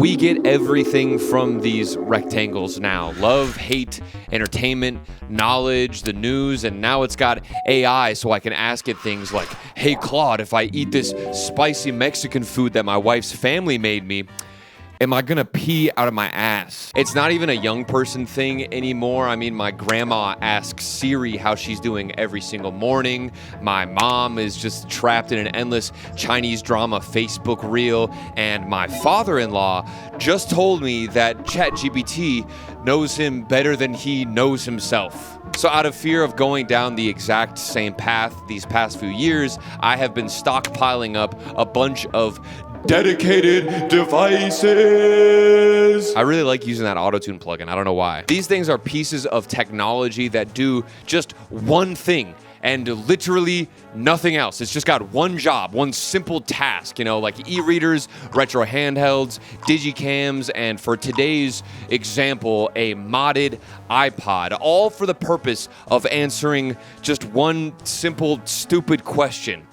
We get everything from these rectangles now. Love, hate, entertainment, knowledge, the news, and now it's got AI, so I can ask it things like, hey Claude, if I eat this spicy Mexican food that my wife's family made me, am I gonna pee out of my ass? It's not even a young person thing anymore. I mean, my grandma asks Siri how she's doing every single morning. My mom is just trapped in an endless Chinese drama Facebook reel. And my father-in-law just told me that ChatGPT knows him better than he knows himself. So out of fear of going down the exact same path these past few years, I have been stockpiling up a bunch of dedicated devices. I really like using that auto-tune plugin. I don't know why. These things are pieces of technology that do just one thing and literally nothing else. It's just got one job, one simple task, like e-readers, retro handhelds, digicams, and for today's example, a modded iPod, all for the purpose of answering just one simple, stupid question.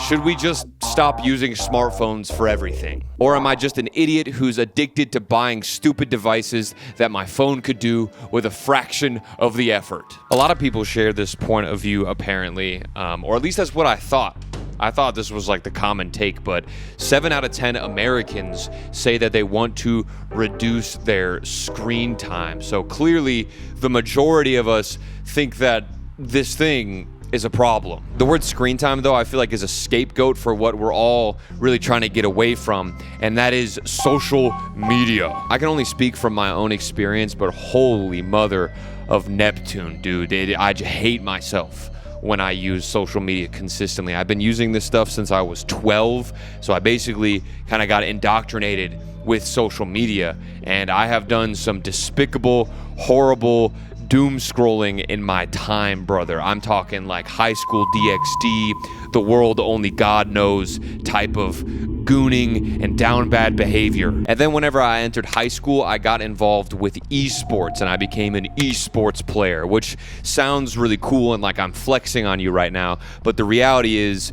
Should we just stop using smartphones for everything? Or am I just an idiot who's addicted to buying stupid devices that my phone could do with a fraction of the effort? A lot of people share this point of view, apparently, or at least that's what I thought. I thought this was like the common take, but 7 out of 10 Americans say that they want to reduce their screen time. So clearly, the majority of us think that this thing is a problem. The word screen time, though, I feel like is a scapegoat for what we're all really trying to get away from, and that is social media. I can only speak from my own experience, but holy mother of Neptune, dude. I just hate myself when I use social media consistently. I've been using this stuff since I was 12, so I basically kind of got indoctrinated with social media, and I have done some despicable, horrible, doom scrolling in my time, brother. I'm talking like high school DxD, the world only God knows type of gooning and down bad behavior. And then whenever I entered high school, I got involved with esports and I became an esports player, which sounds really cool and like I'm flexing on you right now. But the reality is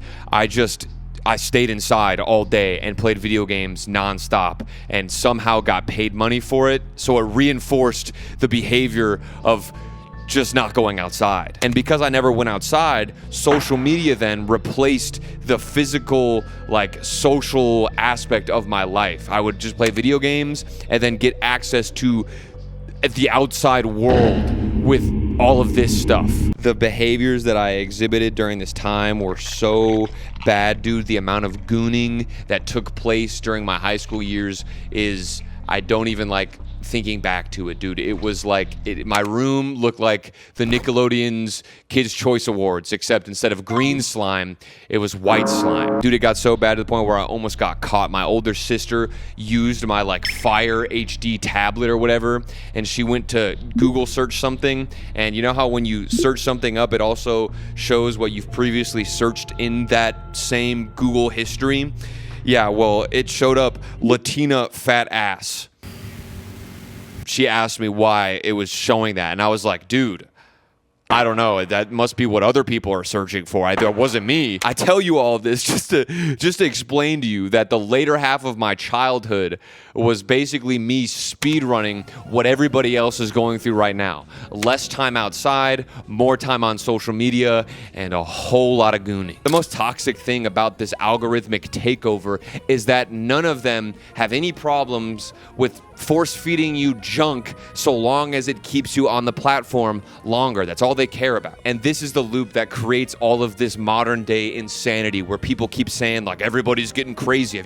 I stayed inside all day and played video games nonstop and somehow got paid money for it. So it reinforced the behavior of just not going outside. And because I never went outside, social media then replaced the physical, social aspect of my life. I would just play video games and then get access to the outside world with all of this stuff. The behaviors that I exhibited during this time were so bad, dude. The amount of gooning that took place during my high school years is, I don't even like thinking back to it, dude. It was my room looked like the Nickelodeon's Kids' Choice Awards, except instead of green slime, it was white slime. Dude, it got so bad to the point where I almost got caught. My older sister used my Fire HD tablet or whatever, and she went to Google search something, and you know how when you search something up, it also shows what you've previously searched in that same Google history? Yeah, well, it showed up Latina fat ass. She asked me why it was showing that, and I was like, dude, I don't know. That must be what other people are searching for. It wasn't me. I tell you all this just to explain to you that the later half of my childhood was basically me speedrunning what everybody else is going through right now. Less time outside, more time on social media, and a whole lot of gooning. The most toxic thing about this algorithmic takeover is that none of them have any problems with force-feeding you junk so long as it keeps you on the platform longer. That's all they care about. And this is the loop that creates all of this modern day insanity where people keep saying everybody's getting crazy.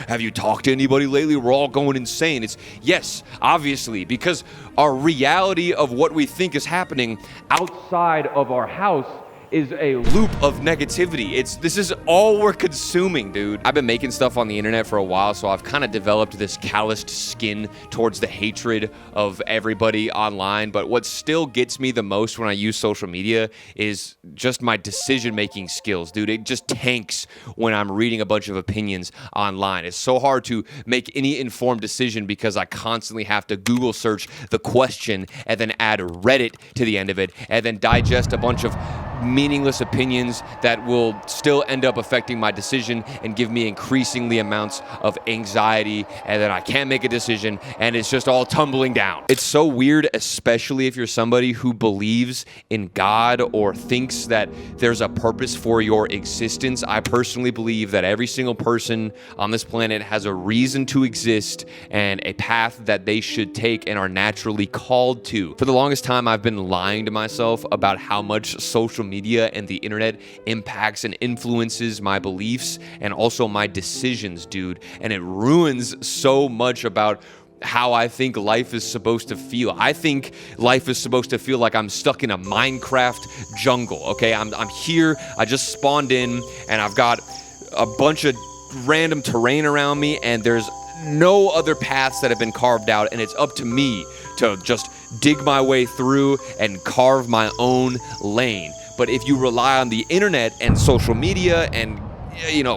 Have you talked to anybody lately? We're all going insane. It's yes, obviously, because our reality of what we think is happening outside of our house is a loop of negativity. This is all we're consuming, dude. I've been making stuff on the internet for a while, so I've kind of developed this calloused skin towards the hatred of everybody online. But what still gets me the most when I use social media is just my decision-making skills, dude. It just tanks when I'm reading a bunch of opinions online. It's so hard to make any informed decision because I constantly have to Google search the question and then add Reddit to the end of it and then digest a bunch of meaningless opinions that will still end up affecting my decision and give me increasingly amounts of anxiety, and then I can't make a decision and it's just all tumbling down. It's so weird, especially if you're somebody who believes in God or thinks that there's a purpose for your existence. I personally believe that every single person on this planet has a reason to exist and a path that they should take and are naturally called to. For the longest time, I've been lying to myself about how much social media and the internet impacts and influences my beliefs and also my decisions, dude. And it ruins so much about how I think life is supposed to feel. I think life is supposed to feel like I'm stuck in a Minecraft jungle, okay? I'm here, I just spawned in, and I've got a bunch of random terrain around me, and there's no other paths that have been carved out, and it's up to me to just dig my way through and carve my own lane. But if you rely on the internet and social media and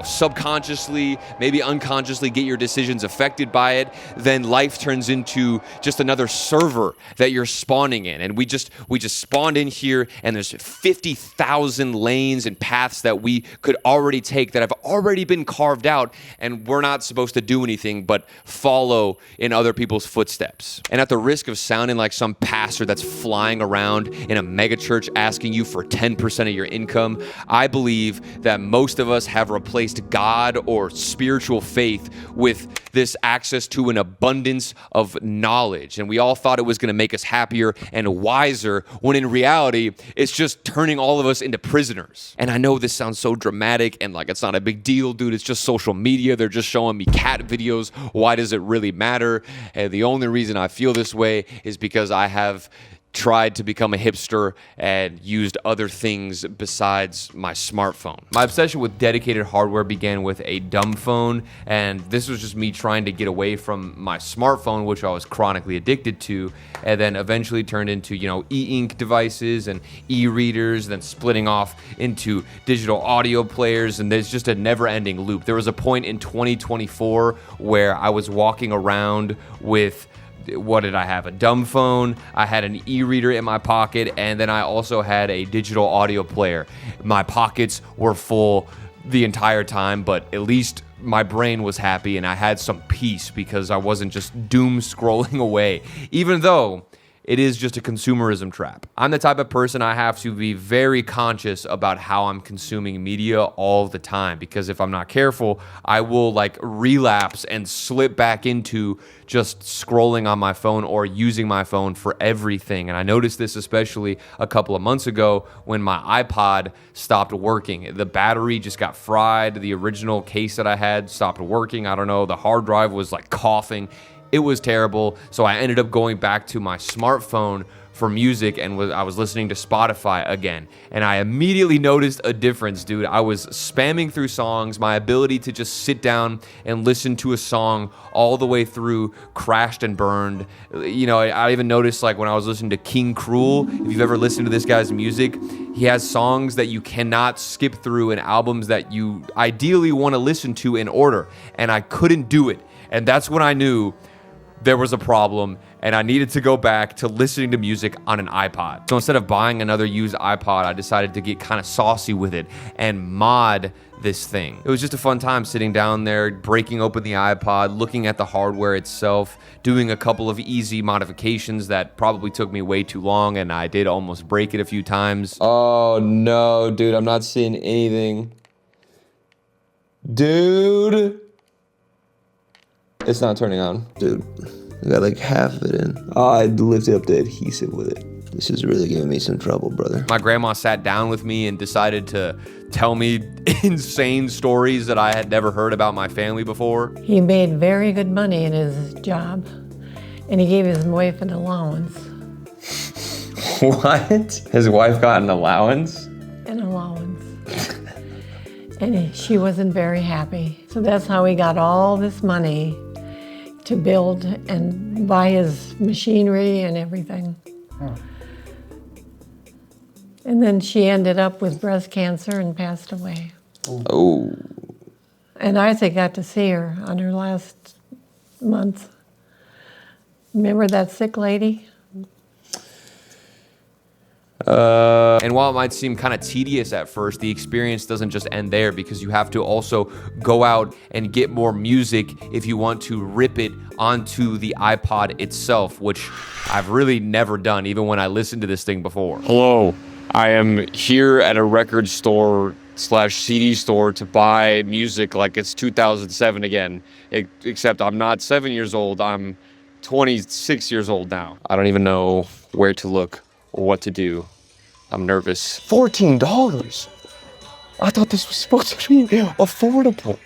subconsciously, maybe unconsciously get your decisions affected by it, then life turns into just another server that you're spawning in. And we just spawned in here, and there's 50,000 lanes and paths that we could already take that have already been carved out, and we're not supposed to do anything but follow in other people's footsteps. And at the risk of sounding like some pastor that's flying around in a megachurch asking you for 10% of your income, I believe that most of us have replaced God or spiritual faith with this access to an abundance of knowledge. And we all thought it was going to make us happier and wiser, when in reality, it's just turning all of us into prisoners. And I know this sounds so dramatic and like it's not a big deal, dude. It's just social media. They're just showing me cat videos. Why does it really matter? And the only reason I feel this way is because I have tried to become a hipster and used other things besides my smartphone. My obsession with dedicated hardware began with a dumb phone, and this was just me trying to get away from my smartphone, which I was chronically addicted to, and then eventually turned into, e-ink devices and e-readers, then splitting off into digital audio players, and there's just a never-ending loop. There was a point in 2024 where I was walking around with, what did I have? A dumb phone, I had an e-reader in my pocket, and then I also had a digital audio player. My pockets were full the entire time, but at least my brain was happy and I had some peace because I wasn't just doom scrolling away, even though it is just a consumerism trap. I'm the type of person I have to be very conscious about how I'm consuming media all the time, because if I'm not careful, I will relapse and slip back into just scrolling on my phone or using my phone for everything. And I noticed this especially a couple of months ago when my iPod stopped working. The battery just got fried. The original case that I had stopped working. I don't know, the hard drive was coughing. It was terrible, so I ended up going back to my smartphone for music, and I was listening to Spotify again. And I immediately noticed a difference, dude. I was spamming through songs. My ability to just sit down and listen to a song all the way through crashed and burned. I even noticed when I was listening to King Cruel, if you've ever listened to this guy's music, he has songs that you cannot skip through and albums that you ideally want to listen to in order. And I couldn't do it. And that's when I knew there was a problem, and I needed to go back to listening to music on an iPod. So instead of buying another used iPod, I decided to get kind of saucy with it and mod this thing. It was just a fun time sitting down there, breaking open the iPod, looking at the hardware itself, doing a couple of easy modifications that probably took me way too long, and I did almost break it a few times. Oh no, dude, I'm not seeing anything. Dude! It's not turning on. Dude, I got half of it in. Oh, I lifted up the adhesive with it. This is really giving me some trouble, brother. My grandma sat down with me and decided to tell me insane stories that I had never heard about my family before. He made very good money in his job, and he gave his wife an allowance. What? His wife got an allowance? An allowance. And she wasn't very happy. So that's how he got all this money to build and buy his machinery and everything. Huh. And then she ended up with breast cancer and passed away. Oh. And Isaac got to see her on her last month. Remember that sick lady? And while it might seem kind of tedious at first, the experience doesn't just end there, because you have to also go out and get more music if you want to rip it onto the iPod itself, which I've really never done, even when I listened to this thing before. Hello, I am here at a record store / CD store to buy music like it's 2007 again, except I'm not 7 years old, I'm 26 years old now. I don't even know where to look or what to do. I'm nervous. $14? I thought this was supposed to be affordable.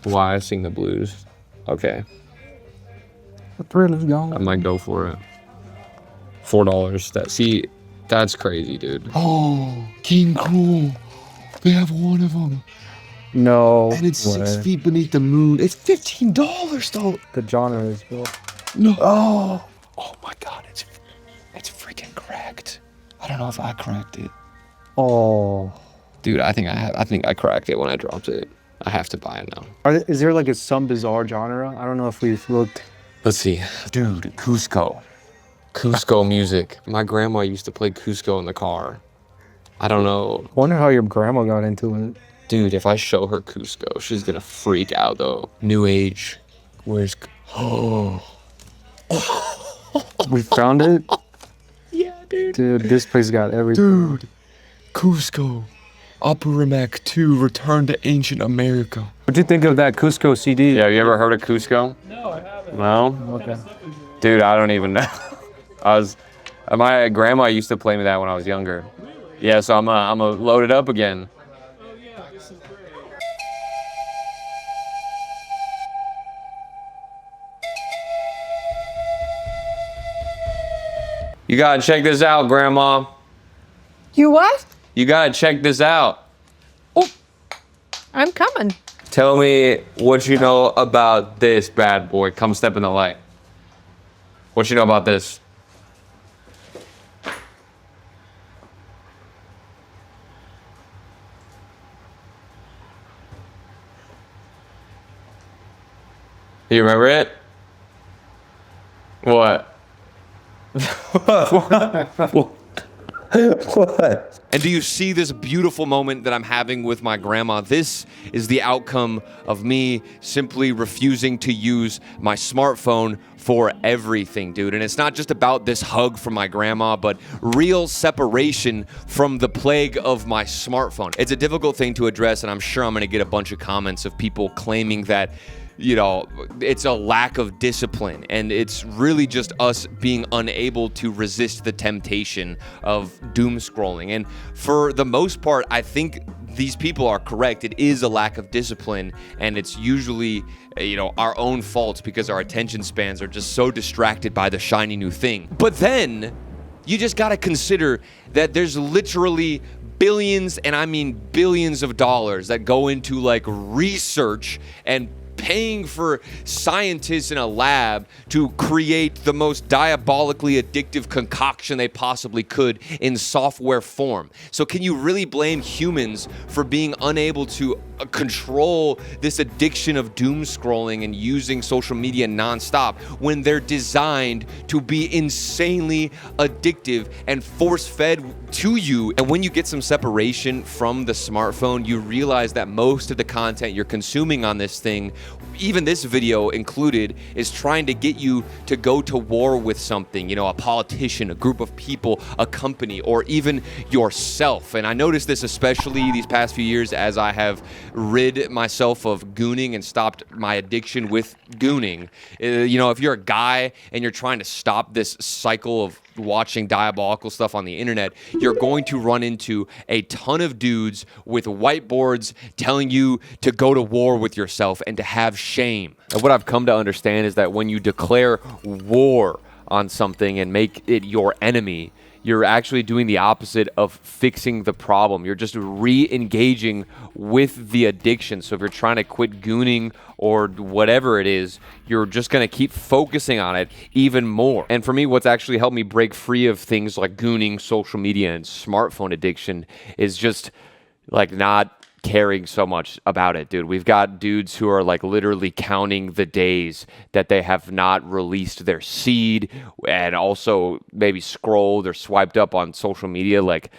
Why I sing the blues? Okay. The thrill is gone. I might go for it. $4. That's crazy, dude. Oh, King Cool. They have one of them. No. And it's 6 feet beneath the moon. It's $15 though. The genre is built. No. Oh my God, it's freaking cracked. I don't know if I cracked it. Oh. Dude, I think I cracked it when I dropped it. I have to buy it now. Is there like some bizarre genre? I don't know if we've looked. Let's see. Dude, Cusco. Cusco music. My grandma used to play Cusco in the car. I don't know. I wonder how your grandma got into it. Dude, if I show her Cusco, she's gonna freak out though. New age. Where's... Oh. We found it? Yeah, dude. Dude, this place got everything. Dude, Cusco. Upper Mac 2, Return to Ancient America. What'd you think of that Cusco CD? Yeah, you ever heard of Cusco? No, I haven't. No? Okay. Dude, I don't even know. My grandma used to play me that when I was younger. Yeah, so I'm gonna load it up again. Oh yeah, this is great. You gotta check this out, Grandma. You what? You gotta check this out. Oh, I'm coming. Tell me what you know about this bad boy. Come step in the light. What you know about this? You remember it? What? What? And do you see this beautiful moment that I'm having with my grandma? This is the outcome of me simply refusing to use my smartphone for everything, dude. And it's not just about this hug from my grandma, but real separation from the plague of my smartphone. It's a difficult thing to address, and I'm sure I'm gonna get a bunch of comments of people claiming that, you know, it's a lack of discipline, and it's really just us being unable to resist the temptation of doom scrolling. And for the most part, I think these people are correct. It is a lack of discipline, and it's usually, you know, our own faults because our attention spans are just so distracted by the shiny new thing. But then you just gotta consider that there's literally billions, and I mean billions of dollars that go into like research and paying for scientists in a lab to create the most diabolically addictive concoction they possibly could in software form. So can you really blame humans for being unable to control this addiction of doom scrolling and using social media nonstop when they're designed to be insanely addictive and force-fed to you? And when you get some separation from the smartphone, you realize that most of the content you're consuming on this thing, even this video included, is trying to get you to go to war with something, you know, a politician, a group of people, a company, or even yourself. And I noticed this especially these past few years as I have rid myself of gooning and stopped my addiction with gooning. You know, if you're a guy and you're trying to stop this cycle of watching diabolical stuff on the internet, you're going to run into a ton of dudes with whiteboards telling you to go to war with yourself and to have shame. And what I've come to understand is that when you declare war on something and make it your enemy, you're actually doing the opposite of fixing the problem. You're just re-engaging with the addiction. So if you're trying to quit gooning or whatever it is, you're just going to keep focusing on it even more. And for me, what's actually helped me break free of things like gooning, social media, and smartphone addiction is just like not caring so much about it, dude. We've got dudes who are like literally counting the days that they have not released their seed, and also maybe scrolled or swiped up on social media. Like,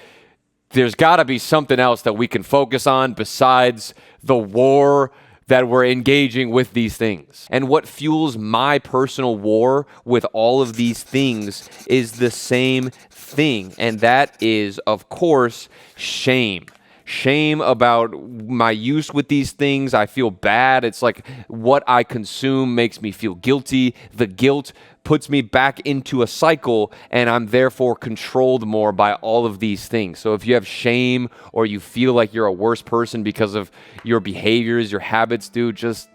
there's got to be something else that we can focus on besides the war that we're engaging with these things. And what fuels my personal war with all of these things is the same thing, and that is, of course, shame. Shame about my use with these things. I feel bad. It's like what I consume makes me feel guilty. The guilt puts me back into a cycle, and I'm therefore controlled more by all of these things. So if you have shame or you feel like you're a worse person because of your behaviors, your habits, dude, just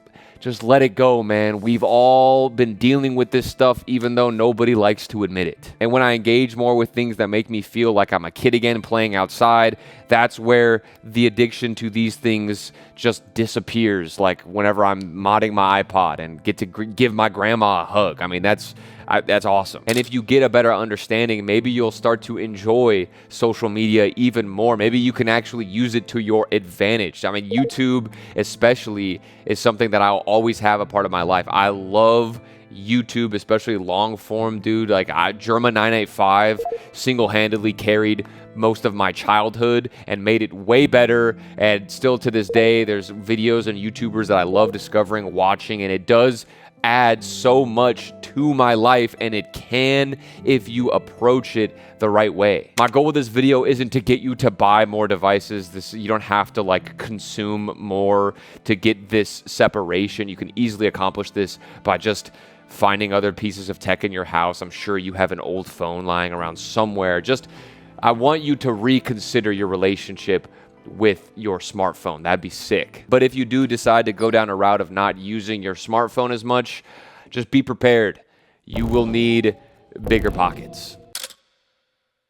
let it go, man. We've all been dealing with this stuff, even though nobody likes to admit it. And when I engage more with things that make me feel like I'm a kid again playing outside, that's where the addiction to these things just disappears. Like whenever I'm modding my iPod and get to give my grandma a hug. I mean, that's awesome. And if you get a better understanding, maybe you'll start to enjoy social media even more. Maybe you can actually use it to your advantage. I mean, YouTube especially is something that I'll always have a part of my life. I love YouTube, especially long form, dude. Like Germa 985 single-handedly carried most of my childhood and made it way better. And still to this day, there's videos and YouTubers that I love discovering, watching, and it does add so much to my life, and it can if you approach it the right way. My goal with this video isn't to get you to buy more devices. You don't have to like consume more to get this separation. You can easily accomplish this by just finding other pieces of tech in your house. I'm sure you have an old phone lying around somewhere. I want you to reconsider your relationship with your smartphone. That'd be sick. But if you do decide to go down a route of not using your smartphone as much, just be prepared. You will need bigger pockets.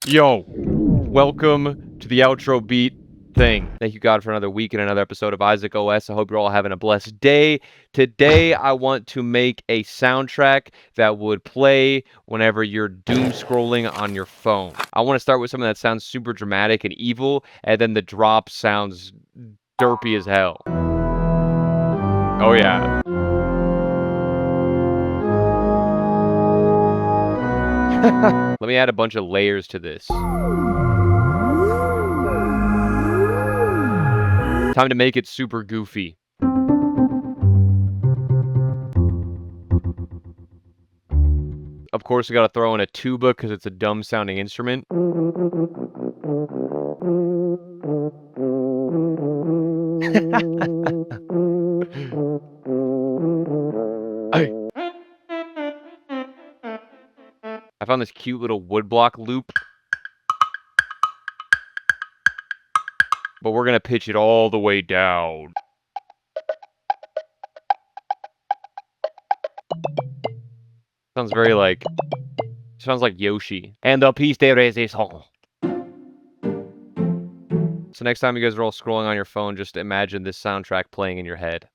Yo, welcome to the outro beat thing. Thank you, God, for another week and another episode of isaacOS. I hope you're all having a blessed day. Today, I want to make a soundtrack that would play whenever you're doom scrolling on your phone. I want to start with something that sounds super dramatic and evil, and then the drop sounds derpy as hell. Oh, yeah. Let me add a bunch of layers to this. Time to make it super goofy. Of course, we gotta throw in a tuba because it's a dumb sounding instrument. I found this cute little woodblock loop. But we're gonna pitch it all the way down. Sounds like Yoshi. And the piece de resistance. So next time you guys are all scrolling on your phone, just imagine this soundtrack playing in your head.